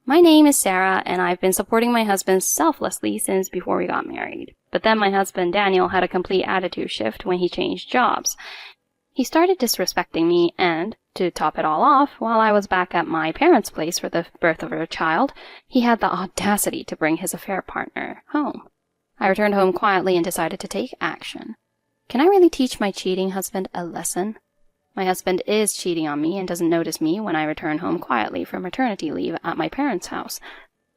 My name is Sarah, and I've been supporting my husband selflessly since before we got married. But then my husband Daniel had a complete attitude shift when he changed jobs. He started disrespecting me, and, to top it all off, while I was back at my parents' place for the birth of our child, he had the audacity to bring his affair partner home. I returned home quietly and decided to take action. Can I really teach my cheating husband a lesson? My husband is cheating on me and doesn't notice me when I return home quietly from maternity leave at my parents' house.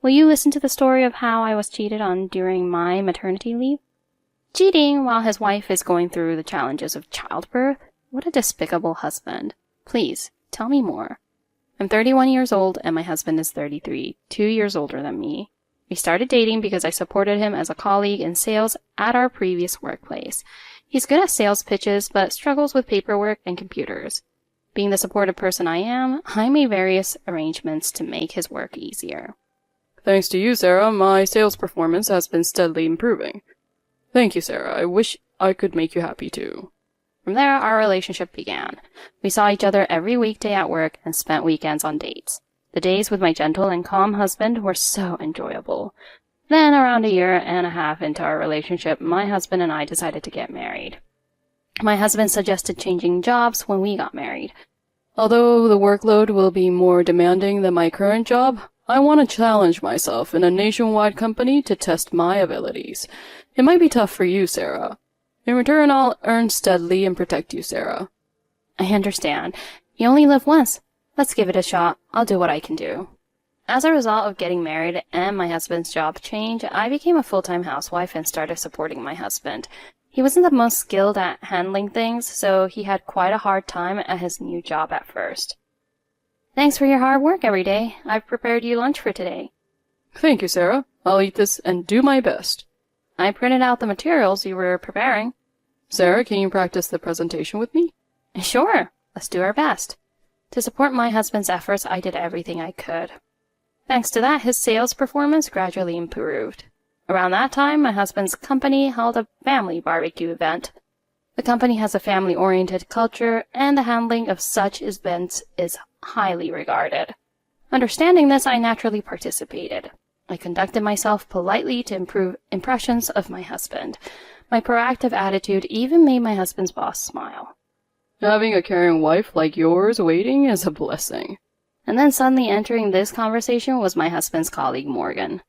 Will you listen to the story of how I was cheated on during my maternity leave? Cheating while his wife is going through the challenges of childbirth? What a despicable husband. Please, tell me more. I'm 31 years old and my husband is 33, 2 years older than me. We started dating because I supported him as a colleague in sales at our previous workplace. He's good at sales pitches, but struggles with paperwork and computers. Being the supportive person I am, I made various arrangements to make his work easier. Thanks to you, Sarah, my sales performance has been steadily improving. Thank you, Sarah. I wish I could make you happy too. From there, our relationship began. We saw each other every weekday at work and spent weekends on dates. The days with my gentle and calm husband were so enjoyable. Then, around a year and a half into our relationship, my husband and I decided to get married. My husband suggested changing jobs when we got married. Although the workload will be more demanding than my current job, I want to challenge myself in a nationwide company to test my abilities. It might be tough for you, Sarah. In return, I'll earn steadily and protect you, Sarah. I understand. You only live once. Let's give it a shot. I'll do what I can do. As a result of getting married and my husband's job change, I became a full-time housewife and started supporting my husband. He wasn't the most skilled at handling things, so he had quite a hard time at his new job at first. Thanks for your hard work every day. I've prepared you lunch for today. Thank you, Sarah. I'll eat this and do my best. I printed out the materials you were preparing. Sarah, can you practice the presentation with me? Sure. Let's do our best. To support my husband's efforts, I did everything I could. Thanks to that, his sales performance gradually improved. Around that time, my husband's company held a family barbecue event. The company has a family-oriented culture, and the handling of such events is highly regarded. Understanding this, I naturally participated. I conducted myself politely to improve impressions of my husband. My proactive attitude even made my husband's boss smile. Having a caring wife like yours waiting is a blessing. And then suddenly entering this conversation was my husband's colleague, Morgan.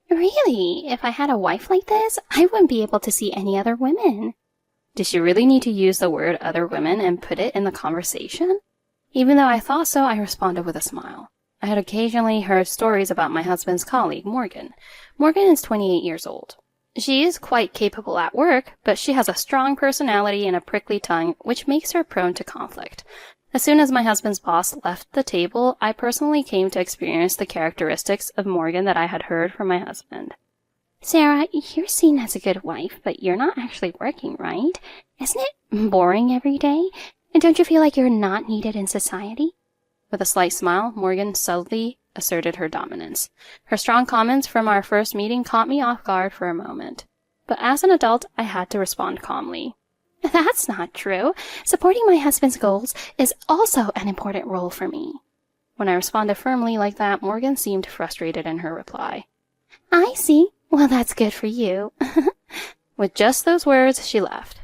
Really? If I had a wife like this, I wouldn't be able to see any other women. Did she really need to use the word other women and put it in the conversation? Even though I thought so, I responded with a smile. I had occasionally heard stories about my husband's colleague, Morgan. Morgan is 28 years old. She is quite capable at work, but she has a strong personality and a prickly tongue, which makes her prone to conflict. As soon as my husband's boss left the table, I personally came to experience the characteristics of Morgan that I had heard from my husband. Sarah, you're seen as a good wife, but you're not actually working, right? Isn't it boring every day? And don't you feel like you're not needed in society? With a slight smile, Morgan subtly asserted her dominance. Her strong comments from our first meeting caught me off guard for a moment. But as an adult, I had to respond calmly. That's not true. Supporting my husband's goals is also an important role for me. When I responded firmly like that, Morgan seemed frustrated in her reply. I see. Well, that's good for you. With just those words, she left.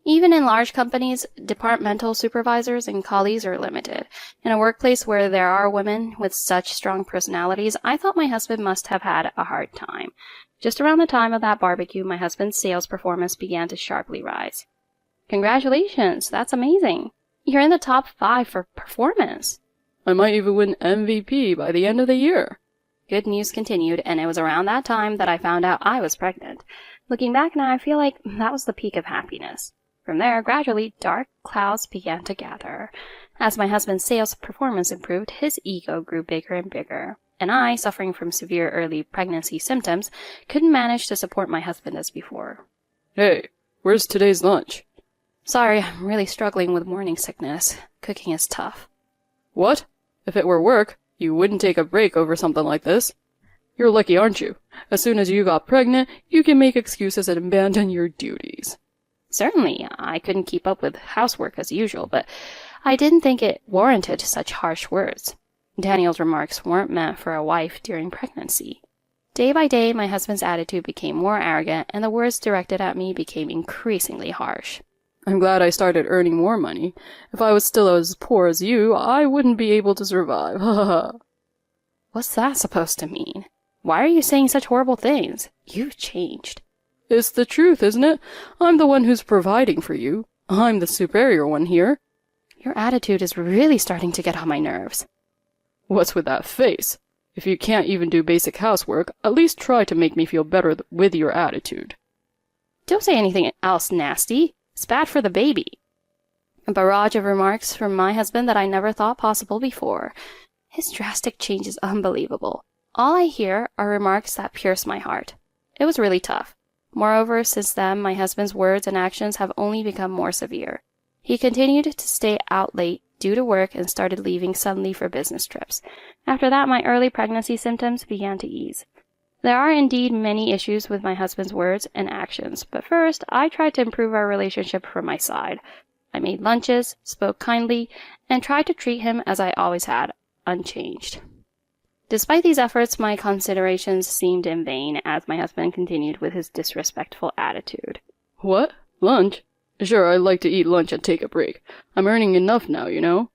Even in large companies, departmental supervisors and colleagues are limited. In a workplace where there are women with such strong personalities, I thought my husband must have had a hard time. Just around the time of that barbecue, my husband's sales performance began to sharply rise. Congratulations, that's amazing. You're in the top 5 for performance. I might even win MVP by the end of the year. Good news continued, and it was around that time that I found out I was pregnant. Looking back now, I feel like that was the peak of happiness. From there, gradually, dark clouds began to gather. As my husband's sales performance improved, his ego grew bigger and bigger, and I, suffering from severe early pregnancy symptoms, couldn't manage to support my husband as before. Hey, where's today's lunch? Sorry, I'm really struggling with morning sickness. Cooking is tough. What? If it were work, you wouldn't take a break over something like this. You're lucky, aren't you? As soon as you got pregnant, you can make excuses and abandon your duties. Certainly, I couldn't keep up with housework as usual, but I didn't think it warranted such harsh words. Daniel's remarks weren't meant for a wife during pregnancy. Day by day, my husband's attitude became more arrogant, and the words directed at me became increasingly harsh. I'm glad I started earning more money. If I was still as poor as you, I wouldn't be able to survive. Ha ha ha. What's that supposed to mean? Why are you saying such horrible things? You've changed. It's the truth, isn't it? I'm the one who's providing for you. I'm the superior one here. Your attitude is really starting to get on my nerves. What's with that face? If you can't even do basic housework, at least try to make me feel better with your attitude. Don't say anything else nasty. It's bad for the baby. A barrage of remarks from my husband that I never thought possible before. His drastic change is unbelievable. All I hear are remarks that pierce my heart. It was really tough. Moreover, since then, my husband's words and actions have only become more severe. He continued to stay out late due to work and started leaving suddenly for business trips. After that, my early pregnancy symptoms began to ease. There are indeed many issues with my husband's words and actions, but first, I tried to improve our relationship from my side. I made lunches, spoke kindly, and tried to treat him as I always had, unchanged. Despite these efforts, my considerations seemed in vain as my husband continued with his disrespectful attitude. What? Lunch? Sure, I'd like to eat lunch and take a break. I'm earning enough now, you know.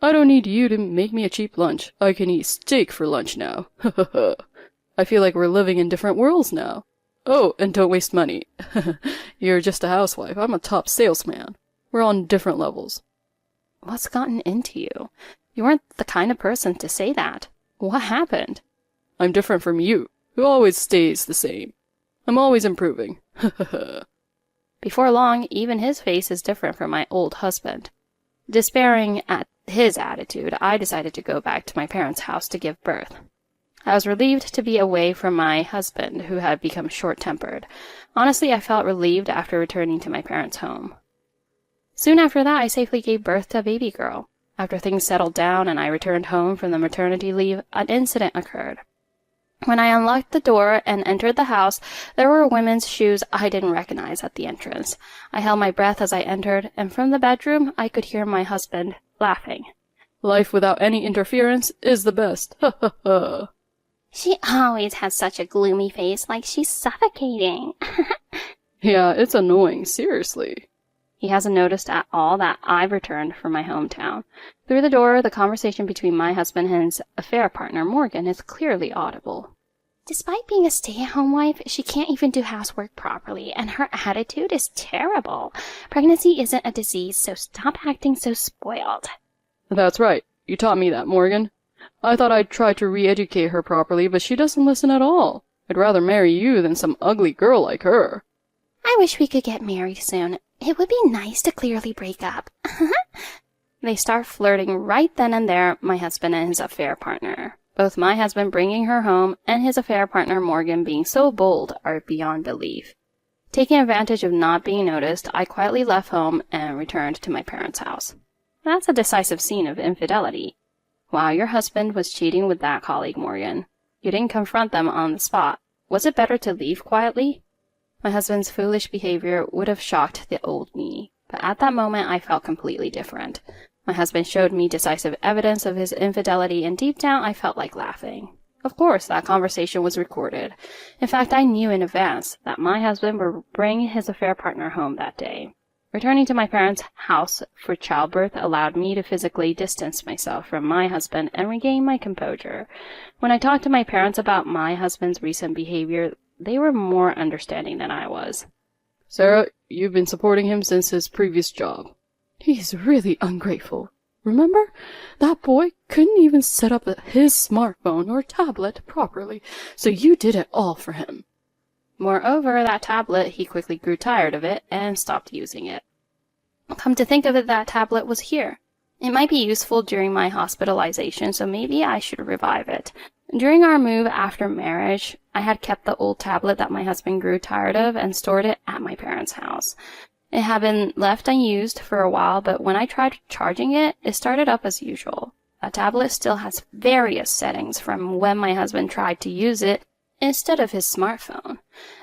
I don't need you to make me a cheap lunch. I can eat steak for lunch now. Ha ha ha. I feel like we're living in different worlds now. Oh, and don't waste money. You're just a housewife. I'm a top salesman. We're on different levels. What's gotten into you? You weren't the kind of person to say that. What happened? I'm different from you, who always stays the same. I'm always improving. Before long, even his face is different from my old husband. Despairing at his attitude, I decided to go back to my parents' house to give birth. I was relieved to be away from my husband, who had become short-tempered. Honestly, I felt relieved after returning to my parents' home. Soon after that, I safely gave birth to a baby girl. After things settled down and I returned home from the maternity leave, an incident occurred. When I unlocked the door and entered the house, there were women's shoes I didn't recognize at the entrance. I held my breath as I entered, and from the bedroom I could hear my husband laughing. Life without any interference is the best. Ha ha ha. She always has such a gloomy face, like she's suffocating. Yeah, it's annoying, seriously. He hasn't noticed at all that I've returned from my hometown. Through the door, the conversation between my husband and his affair partner, Morgan, is clearly audible. Despite being a stay-at-home wife, she can't even do housework properly, and her attitude is terrible. Pregnancy isn't a disease, so stop acting so spoiled. That's right. You taught me that, Morgan. I thought I'd try to re-educate her properly, but she doesn't listen at all. I'd rather marry you than some ugly girl like her. I wish we could get married soon. It would be nice to clearly break up. They start flirting right then and there, my husband and his affair partner. Both my husband bringing her home and his affair partner Morgan being so bold are beyond belief. Taking advantage of not being noticed, I quietly left home and returned to my parents' house. That's a decisive scene of infidelity. Wow, your husband was cheating with that colleague, Morgan. You didn't confront them on the spot. Was it better to leave quietly? My husband's foolish behavior would have shocked the old me, but at that moment I felt completely different. My husband showed me decisive evidence of his infidelity, and deep down I felt like laughing. Of course, that conversation was recorded. In fact, I knew in advance that my husband would bring his affair partner home that day. Returning to my parents' house for childbirth allowed me to physically distance myself from my husband and regain my composure. When I talked to my parents about my husband's recent behavior, they were more understanding than I was. Sarah, you've been supporting him since his previous job. He's really ungrateful. Remember? That boy couldn't even set up his smartphone or tablet properly, so you did it all for him. Moreover, that tablet, he quickly grew tired of it and stopped using it. Come to think of it, that tablet was here. It might be useful during my hospitalization, so maybe I should revive it. During our move after marriage, I had kept the old tablet that my husband grew tired of and stored it at my parents' house. It had been left unused for a while, but when I tried charging it, it started up as usual. That tablet still has various settings from when my husband tried to use it instead of his smartphone.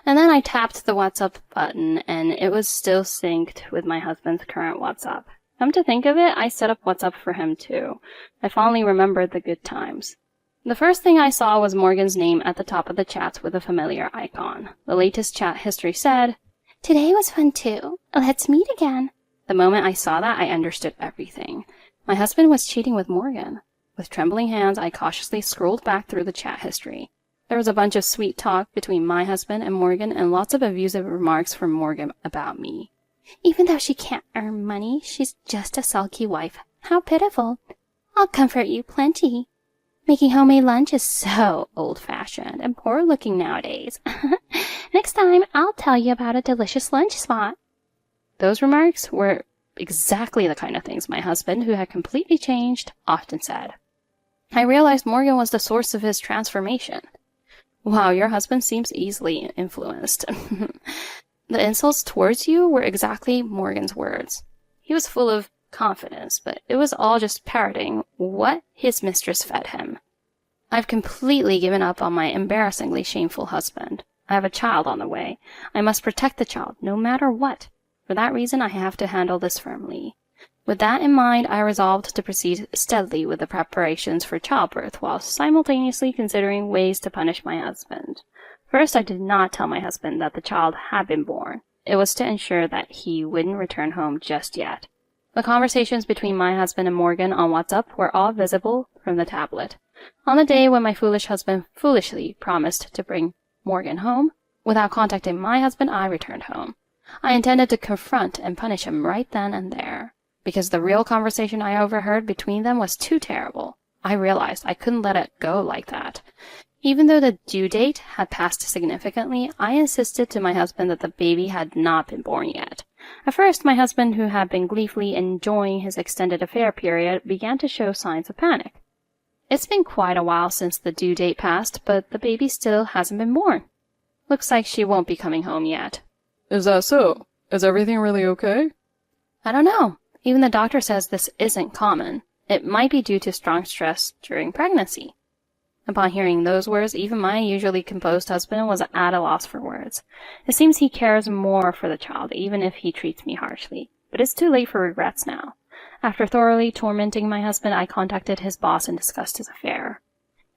And then I tapped the WhatsApp button, and it was still synced with my husband's current WhatsApp. Come to think of it, I set up WhatsApp for him too. I fondly remembered the good times. The first thing I saw was Morgan's name at the top of the chats with a familiar icon. The latest chat history said, "Today was fun too. Let's meet again." The moment I saw that, I understood everything. My husband was cheating with Morgan. With trembling hands, I cautiously scrolled back through the chat history. There was a bunch of sweet talk between my husband and Morgan and lots of abusive remarks from Morgan about me. "Even though she can't earn money, she's just a sulky wife. How pitiful. I'll comfort you plenty. Making homemade lunch is so old-fashioned and poor-looking nowadays. Next time, I'll tell you about a delicious lunch spot." Those remarks were exactly the kind of things my husband, who had completely changed, often said. I realized Morgan was the source of his transformation. Wow, your husband seems easily influenced. The insults towards you were exactly Morgan's words. He was full of confidence, but it was all just parroting what his mistress fed him. I've completely given up on my embarrassingly shameful husband. I have a child on the way. I must protect the child, no matter what. For that reason, I have to handle this firmly. With that in mind, I resolved to proceed steadily with the preparations for childbirth, while simultaneously considering ways to punish my husband. First, I did not tell my husband that the child had been born. It was to ensure that he wouldn't return home just yet. The conversations between my husband and Morgan on WhatsApp were all visible from the tablet. On the day when my foolish husband foolishly promised to bring Morgan home, without contacting my husband, I returned home. I intended to confront and punish him right then and there, because the real conversation I overheard between them was too terrible. I realized I couldn't let it go like that. Even though the due date had passed significantly, I insisted to my husband that the baby had not been born yet. At first, my husband, who had been gleefully enjoying his extended affair period, began to show signs of panic. It's been quite a while since the due date passed, but the baby still hasn't been born. Looks like she won't be coming home yet. Is that so? Is everything really okay? I don't know. Even the doctor says this isn't common. It might be due to strong stress during pregnancy. Upon hearing those words, even my usually composed husband was at a loss for words. It seems he cares more for the child, even if he treats me harshly. But it's too late for regrets now. After thoroughly tormenting my husband, I contacted his boss and discussed his affair.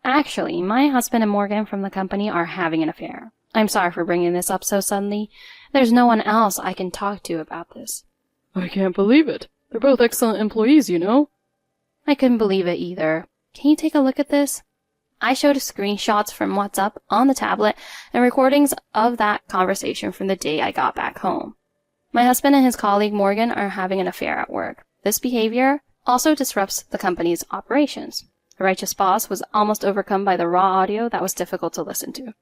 Actually, my husband and Morgan from the company are having an affair. I'm sorry for bringing this up so suddenly. There's no one else I can talk to about this. I can't believe it. They're both excellent employees, you know. I couldn't believe it either. Can you take a look at this? I showed screenshots from WhatsApp on the tablet and recordings of that conversation from the day I got back home. My husband and his colleague Morgan are having an affair at work. This behavior also disrupts the company's operations. The righteous boss was almost overcome by the raw audio that was difficult to listen to.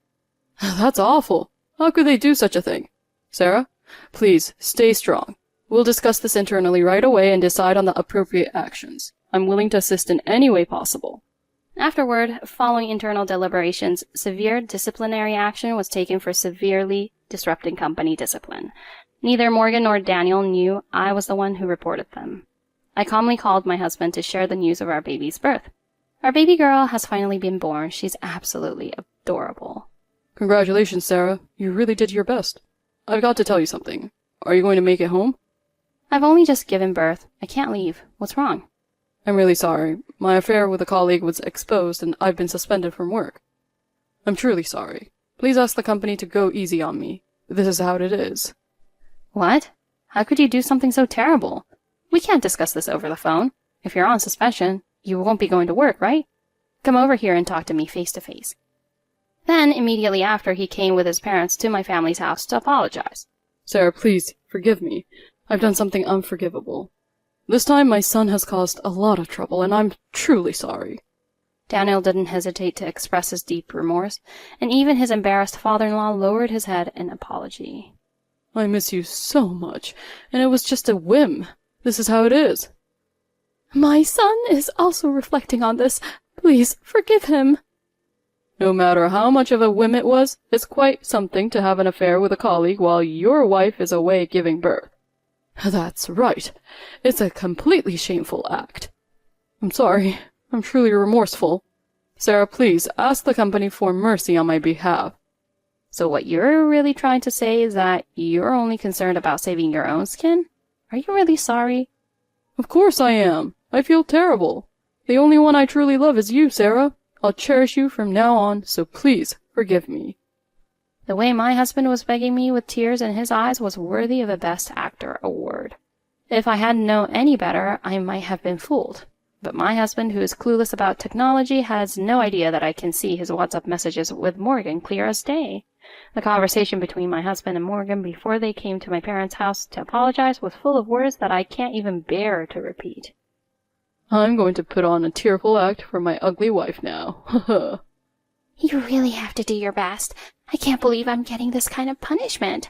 That's awful. How could they do such a thing? Sarah, please, stay strong. We'll discuss this internally right away and decide on the appropriate actions. I'm willing to assist in any way possible. Afterward, following internal deliberations, severe disciplinary action was taken for severely disrupting company discipline. Neither Morgan nor Daniel knew I was the one who reported them. I calmly called my husband to share the news of our baby's birth. Our baby girl has finally been born. She's absolutely adorable. Congratulations, Sarah. You really did your best. I've got to tell you something. Are you going to make it home? I've only just given birth. I can't leave. What's wrong? I'm really sorry. My affair with a colleague was exposed and I've been suspended from work. I'm truly sorry. Please ask the company to go easy on me. This is how it is. What? How could you do something so terrible? We can't discuss this over the phone. If you're on suspension, you won't be going to work, right? Come over here and talk to me face to face. Then, immediately after, he came with his parents to my family's house to apologize. Sarah, please, forgive me. I've done something unforgivable. This time my son has caused a lot of trouble, and I'm truly sorry. Daniel didn't hesitate to express his deep remorse, and even his embarrassed father-in-law lowered his head in apology. I miss you so much, and it was just a whim. This is how it is. My son is also reflecting on this. Please, forgive him. No matter how much of a whim it was, it's quite something to have an affair with a colleague while your wife is away giving birth. That's right. It's a completely shameful act. I'm sorry. I'm truly remorseful. Sarah, please, ask the company for mercy on my behalf. So what you're really trying to say is that you're only concerned about saving your own skin? Are you really sorry? Of course I am. I feel terrible. The only one I truly love is you, Sarah. I'll cherish you from now on, so please forgive me. The way my husband was begging me with tears in his eyes was worthy of a Best Actor award. If I hadn't known any better, I might have been fooled. But my husband, who is clueless about technology, has no idea that I can see his WhatsApp messages with Morgan clear as day. The conversation between my husband and Morgan before they came to my parents' house to apologize was full of words that I can't even bear to repeat. I'm going to put on a tearful act for my ugly wife now. You really have to do your best. I can't believe I'm getting this kind of punishment.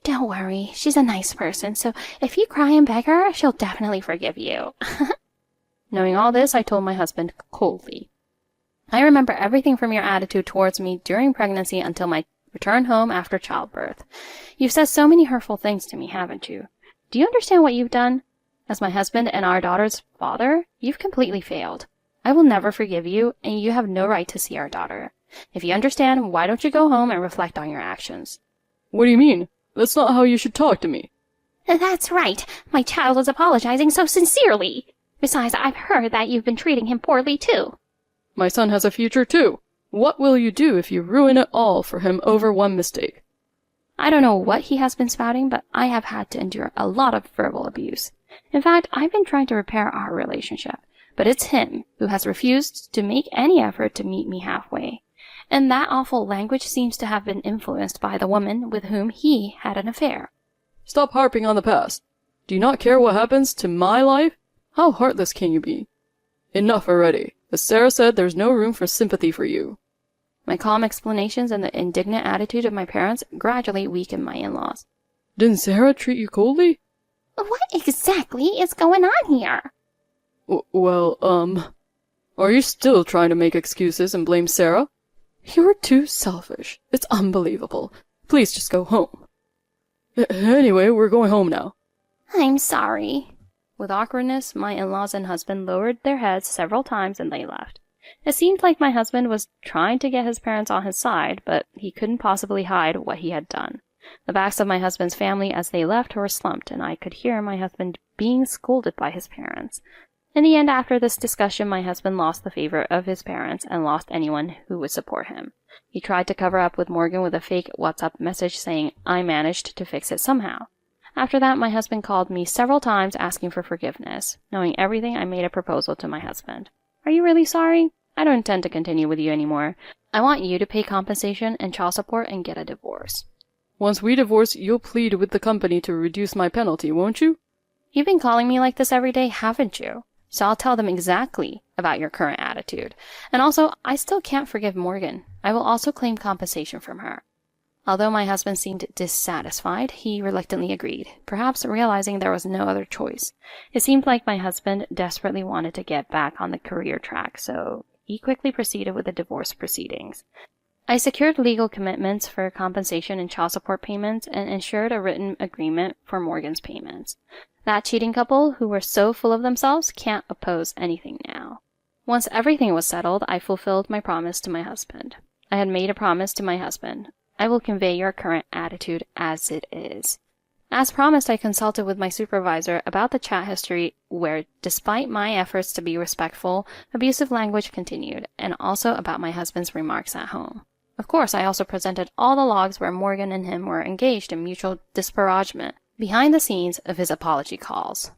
Don't worry, she's a nice person, so if you cry and beg her, she'll definitely forgive you. Knowing all this, I told my husband coldly. I remember everything from your attitude towards me during pregnancy until my return home after childbirth. You've said so many hurtful things to me, haven't you? Do you understand what you've done? As my husband and our daughter's father, you've completely failed. I will never forgive you, and you have no right to see our daughter. If you understand, why don't you go home and reflect on your actions? What do you mean? That's not how you should talk to me. That's right. My child is apologizing so sincerely. Besides, I've heard that you've been treating him poorly, too. My son has a future, too. What will you do if you ruin it all for him over one mistake? I don't know what he has been spouting, but I have had to endure a lot of verbal abuse. In fact, I've been trying to repair our relationship, but it's him who has refused to make any effort to meet me halfway. And that awful language seems to have been influenced by the woman with whom he had an affair. Stop harping on the past. Do you not care what happens to my life? How heartless can you be? Enough already. As Sarah said, there's no room for sympathy for you. My calm explanations and the indignant attitude of my parents gradually weakened my in-laws. Didn't Sarah treat you coldly? What exactly is going on here? Are you still trying to make excuses and blame Sarah? You're too selfish. It's unbelievable. Please just go home. Anyway, we're going home now. I'm sorry. With awkwardness, my in-laws and husband lowered their heads several times and they left. It seemed like my husband was trying to get his parents on his side, but he couldn't possibly hide what he had done. The backs of my husband's family as they left were slumped, and I could hear my husband being scolded by his parents. In the end, after this discussion, my husband lost the favor of his parents and lost anyone who would support him. He tried to cover up with Morgan with a fake WhatsApp message saying, I managed to fix it somehow. After that, my husband called me several times asking for forgiveness. Knowing everything, I made a proposal to my husband. Are you really sorry? I don't intend to continue with you anymore. I want you to pay compensation and child support and get a divorce. Once we divorce, you'll plead with the company to reduce my penalty, won't you? You've been calling me like this every day, haven't you? So I'll tell them exactly about your current attitude. And also, I still can't forgive Morgan. I will also claim compensation from her. Although my husband seemed dissatisfied, he reluctantly agreed, perhaps realizing there was no other choice. It seemed like my husband desperately wanted to get back on the career track, so he quickly proceeded with the divorce proceedings. I secured legal commitments for compensation and child support payments and ensured a written agreement for Morgan's payments. That cheating couple, who were so full of themselves, can't oppose anything now. Once everything was settled, I fulfilled my promise to my husband. I had made a promise to my husband. I will convey your current attitude as it is. As promised, I consulted with my supervisor about the chat history where, despite my efforts to be respectful, abusive language continued, and also about my husband's remarks at home. Of course, I also presented all the logs where Morgan and him were engaged in mutual disparagement behind the scenes of his apology calls.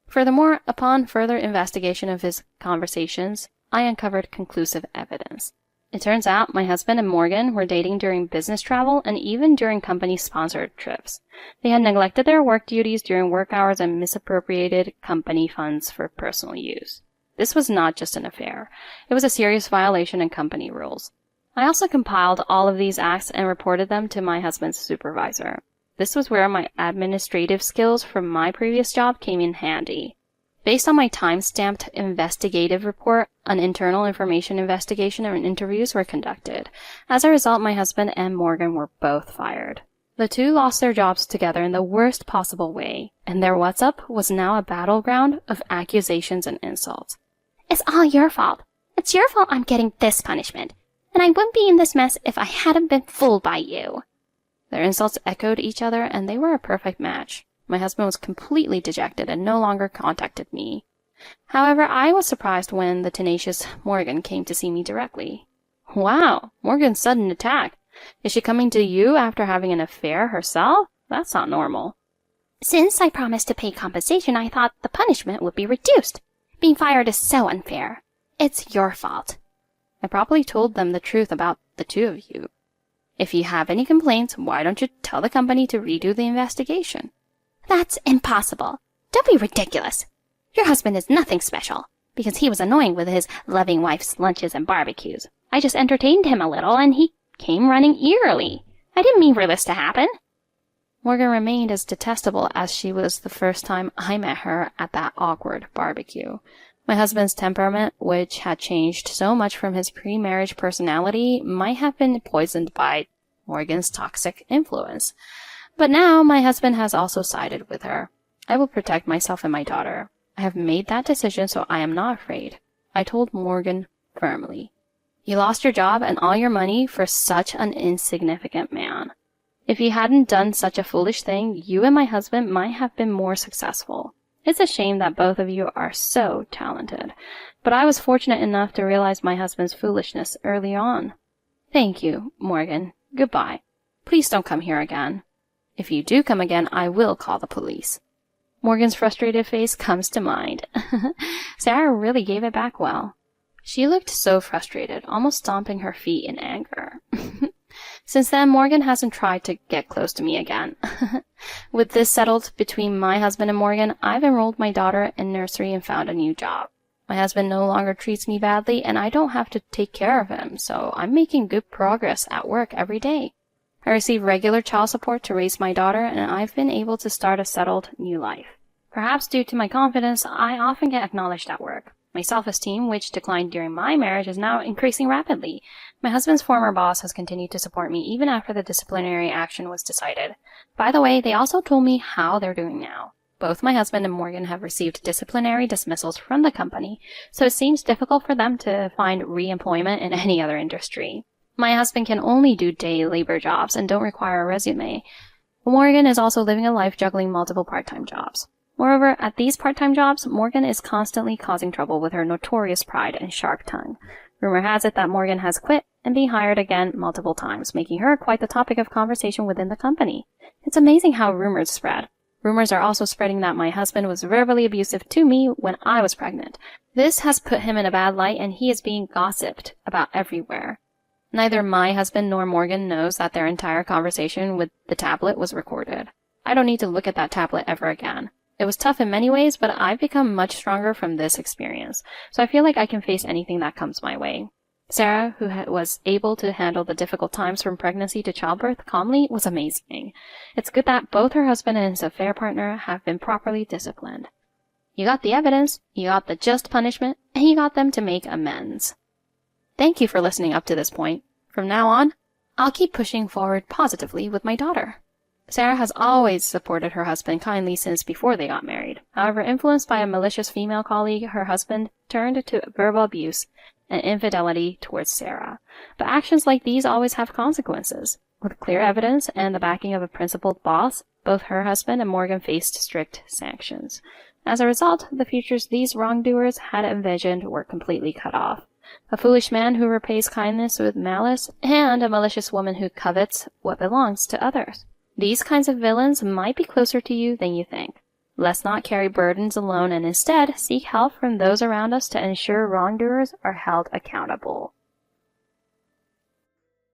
Furthermore, upon further investigation of his conversations, I uncovered conclusive evidence. It turns out my husband and Morgan were dating during business travel and even during company-sponsored trips. They had neglected their work duties during work hours and misappropriated company funds for personal use. This was not just an affair. It was a serious violation of company rules. I also compiled all of these acts and reported them to my husband's supervisor. This was where my administrative skills from my previous job came in handy. Based on my time-stamped investigative report, an internal information investigation and interviews were conducted. As a result, my husband and Morgan were both fired. The two lost their jobs together in the worst possible way, and their WhatsApp was now a battleground of accusations and insults. It's all your fault. It's your fault I'm getting this punishment. And I wouldn't be in this mess if I hadn't been fooled by you. Their insults echoed each other, and they were a perfect match. My husband was completely dejected and no longer contacted me. However, I was surprised when the tenacious Morgan came to see me directly. Wow, Morgan's sudden attack. Is she coming to you after having an affair herself? That's not normal. Since I promised to pay compensation, I thought the punishment would be reduced. Being fired is so unfair. It's your fault. I probably told them the truth about the two of you. If you have any complaints, why don't you tell the company to redo the investigation? That's impossible. Don't be ridiculous. Your husband is nothing special, because he was annoying with his loving wife's lunches and barbecues. I just entertained him a little, and he came running eerily. I didn't mean for this to happen. Morgan remained as detestable as she was the first time I met her at that awkward barbecue. My husband's temperament, which had changed so much from his pre-marriage personality, might have been poisoned by Morgan's toxic influence. But now my husband has also sided with her. I will protect myself and my daughter. I have made that decision, so I am not afraid. I told Morgan firmly. You lost your job and all your money for such an insignificant man. If you hadn't done such a foolish thing, you and my husband might have been more successful. It's a shame that both of you are so talented, but I was fortunate enough to realize my husband's foolishness early on. Thank you, Morgan. Goodbye. Please don't come here again. If you do come again, I will call the police. Morgan's frustrated face comes to mind. Sarah really gave it back well. She looked so frustrated, almost stomping her feet in anger. Since then, Morgan hasn't tried to get close to me again. With this settled between my husband and Morgan, I've enrolled my daughter in nursery and found a new job. My husband no longer treats me badly, and I don't have to take care of him, so I'm making good progress at work every day. I receive regular child support to raise my daughter, and I've been able to start a settled new life. Perhaps due to my confidence, I often get acknowledged at work. My self-esteem, which declined during my marriage, is now increasing rapidly. My husband's former boss has continued to support me even after the disciplinary action was decided. By the way, they also told me how they're doing now. Both my husband and Morgan have received disciplinary dismissals from the company, so it seems difficult for them to find re-employment in any other industry. My husband can only do day labor jobs and don't require a resume. Morgan is also living a life juggling multiple part-time jobs. Moreover, at these part-time jobs, Morgan is constantly causing trouble with her notorious pride and sharp tongue. Rumor has it that Morgan has quit and been hired again multiple times, making her quite the topic of conversation within the company. It's amazing how rumors spread. Rumors are also spreading that my husband was verbally abusive to me when I was pregnant. This has put him in a bad light, and he is being gossiped about everywhere. Neither my husband nor Morgan knows that their entire conversation with the tablet was recorded. I don't need to look at that tablet ever again. It was tough in many ways, but I've become much stronger from this experience, so I feel like I can face anything that comes my way. Sarah, who was able to handle the difficult times from pregnancy to childbirth calmly, was amazing. It's good that both her husband and his affair partner have been properly disciplined. You got the evidence, you got the just punishment, and you got them to make amends. Thank you for listening up to this point. From now on, I'll keep pushing forward positively with my daughter. Sarah has always supported her husband kindly since before they got married. However, influenced by a malicious female colleague, her husband turned to verbal abuse and infidelity towards Sarah. But actions like these always have consequences. With clear evidence and the backing of a principled boss, both her husband and Morgan faced strict sanctions. As a result, the futures these wrongdoers had envisioned were completely cut off. A foolish man who repays kindness with malice, and a malicious woman who covets what belongs to others. These kinds of villains might be closer to you than you think. Let's not carry burdens alone and instead seek help from those around us to ensure wrongdoers are held accountable.